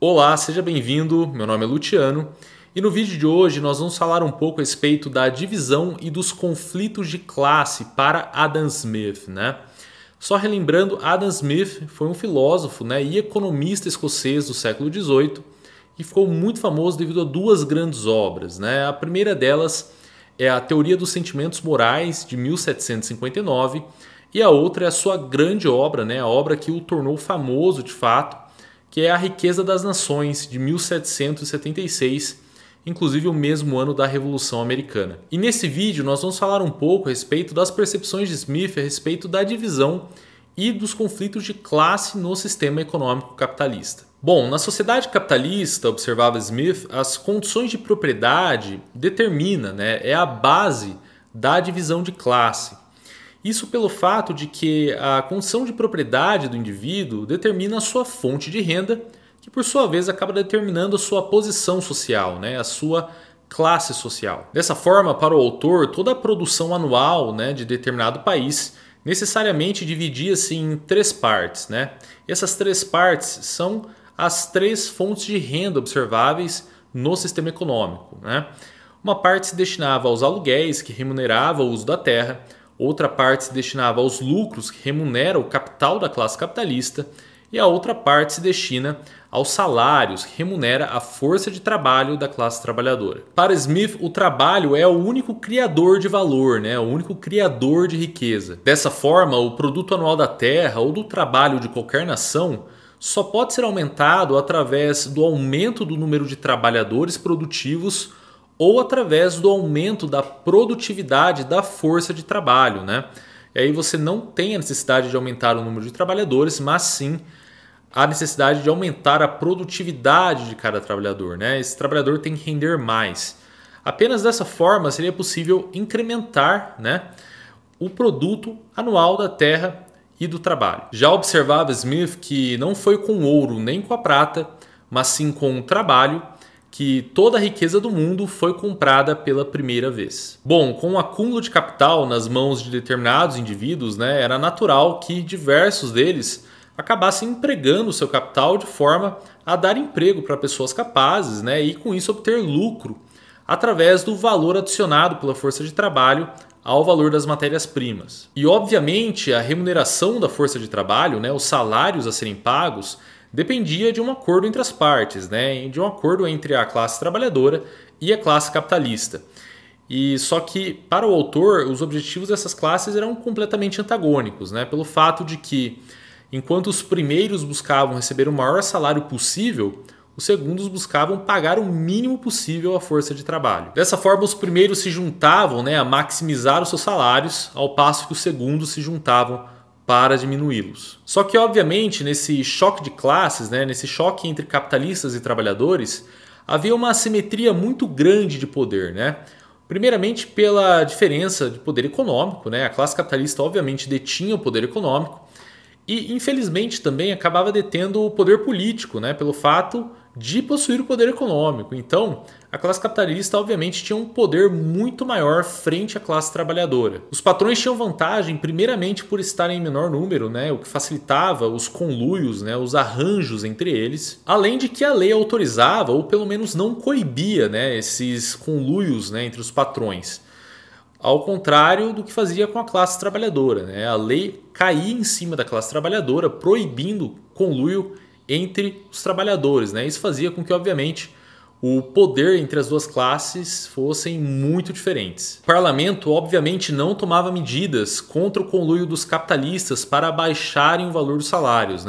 Olá, seja bem-vindo. Meu nome é Luciano e no vídeo de hoje nós vamos falar um pouco a respeito da divisão e dos conflitos de classe para Adam Smith, né? Só relembrando, Adam Smith foi um filósofo, e economista escocês do século XVIII e ficou muito famoso devido a duas grandes obras, né? A primeira delas é a Teoria dos Sentimentos Morais, de 1759, e a outra é a sua grande obra, a obra que o tornou famoso de fato, que é A Riqueza das Nações, de 1776, inclusive o mesmo ano da Revolução Americana. E nesse vídeo nós vamos falar um pouco a respeito das percepções de Smith a respeito da divisão e dos conflitos de classe no sistema econômico capitalista. Bom, na sociedade capitalista, observava Smith, as condições de propriedade determinam, é a base da divisão de classe. Isso pelo fato de que a condição de propriedade do indivíduo determina a sua fonte de renda, que por sua vez acaba determinando a sua posição social, a sua classe social. Dessa forma, para o autor, toda a produção anual de determinado país necessariamente dividia-se em três partes. E essas três partes são as três fontes de renda observáveis no sistema econômico. Uma parte se destinava aos aluguéis, que remunerava o uso da terra. Outra parte se destinava aos lucros, que remunera o capital da classe capitalista. E a outra parte se destina aos salários, que remunera a força de trabalho da classe trabalhadora. Para Smith, o trabalho é o único criador de valor, o único criador de riqueza. Dessa forma, o produto anual da terra ou do trabalho de qualquer nação só pode ser aumentado através do aumento do número de trabalhadores produtivos ou através do aumento da produtividade da força de trabalho. E aí você não tem a necessidade de aumentar o número de trabalhadores, mas sim a necessidade de aumentar a produtividade de cada trabalhador. Esse trabalhador tem que render mais. Apenas dessa forma seria possível incrementar o produto anual da terra e do trabalho. Já observava Smith que não foi com o ouro nem com a prata, mas sim com o trabalho, que toda a riqueza do mundo foi comprada pela primeira vez. Bom, com o acúmulo de capital nas mãos de determinados indivíduos, era natural que diversos deles acabassem empregando seu capital de forma a dar emprego para pessoas capazes, e com isso obter lucro através do valor adicionado pela força de trabalho ao valor das matérias-primas. E obviamente a remuneração da força de trabalho, os salários a serem pagos, dependia de um acordo entre as partes, de um acordo entre a classe trabalhadora e a classe capitalista. E só que, para o autor, os objetivos dessas classes eram completamente antagônicos, pelo fato de que, enquanto os primeiros buscavam receber o maior salário possível, os segundos buscavam pagar o mínimo possível à força de trabalho. Dessa forma, os primeiros se juntavam a maximizar os seus salários, ao passo que os segundos se juntavam para diminuí-los. Só que, obviamente, nesse choque de classes, nesse choque entre capitalistas e trabalhadores, havia uma assimetria muito grande de poder. Primeiramente, pela diferença de poder econômico. A classe capitalista, obviamente, detinha o poder econômico e, infelizmente, também acabava detendo o poder político, pelo fato de possuir o poder econômico. Então, a classe capitalista, obviamente, tinha um poder muito maior frente à classe trabalhadora. Os patrões tinham vantagem, primeiramente, por estarem em menor número, o que facilitava os conluios, os arranjos entre eles, além de que a lei autorizava, ou pelo menos não coibia, esses conluios entre os patrões. Ao contrário do que fazia com a classe trabalhadora. A lei caía em cima da classe trabalhadora, proibindo conluio entre os trabalhadores. Isso fazia com que, obviamente, o poder entre as duas classes fossem muito diferentes. O parlamento, obviamente, não tomava medidas contra o conluio dos capitalistas para baixarem o valor dos salários,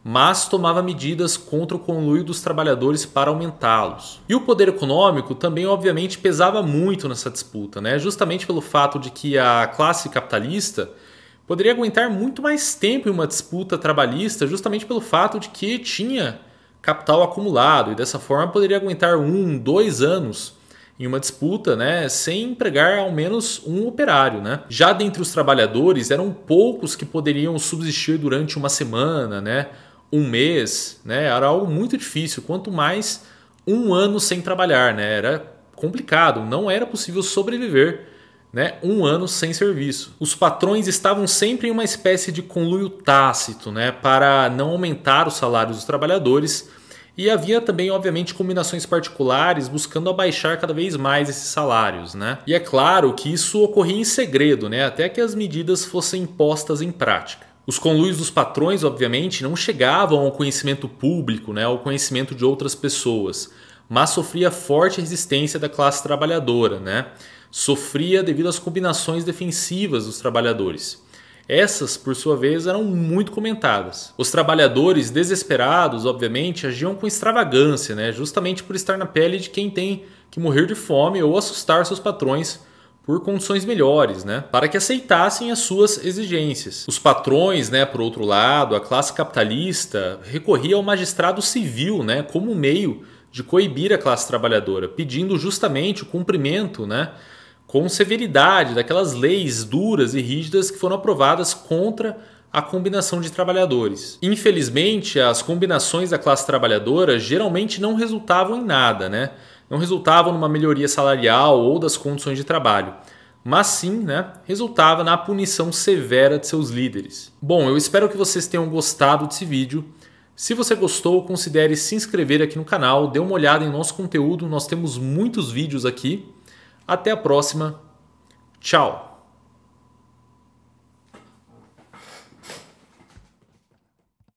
mas tomava medidas contra o conluio dos trabalhadores para aumentá-los. E o poder econômico também, obviamente, pesava muito nessa disputa, justamente pelo fato de que a classe capitalista poderia aguentar muito mais tempo em uma disputa trabalhista, justamente pelo fato de que tinha capital acumulado e dessa forma poderia aguentar 1, 2 anos em uma disputa, sem empregar ao menos um operário. Já dentre os trabalhadores, eram poucos que poderiam subsistir durante uma semana, um mês, era algo muito difícil, quanto mais um ano sem trabalhar, era complicado, não era possível sobreviver um ano sem serviço. Os patrões estavam sempre em uma espécie de conluio tácito para não aumentar os salários dos trabalhadores E havia também, obviamente, combinações particulares buscando abaixar cada vez mais esses salários, né? E é claro que isso ocorria em segredo, né? Até que as medidas fossem postas em prática. Os conluios dos patrões, obviamente, não chegavam ao conhecimento público, né? Ao conhecimento de outras pessoas, mas sofria forte resistência da classe trabalhadora, né? Sofria devido às combinações defensivas dos trabalhadores. Essas, por sua vez, eram muito comentadas. Os trabalhadores, desesperados, obviamente, agiam com extravagância, né? Justamente por estar na pele de quem tem que morrer de fome ou assustar seus patrões por condições melhores, né? Para que aceitassem as suas exigências. Os patrões, né, por outro lado, a classe capitalista, recorria ao magistrado civil, né, como meio de coibir a classe trabalhadora, pedindo justamente o cumprimento, né, com severidade daquelas leis duras e rígidas que foram aprovadas contra a combinação de trabalhadores. Infelizmente, as combinações da classe trabalhadora geralmente não resultavam em nada, né? Não resultavam numa melhoria salarial ou das condições de trabalho, mas sim, né, resultava na punição severa de seus líderes. Bom, eu espero que vocês tenham gostado desse vídeo. Se você gostou, considere se inscrever aqui no canal, dê uma olhada em nosso conteúdo, nós temos muitos vídeos aqui. Até a próxima. Tchau!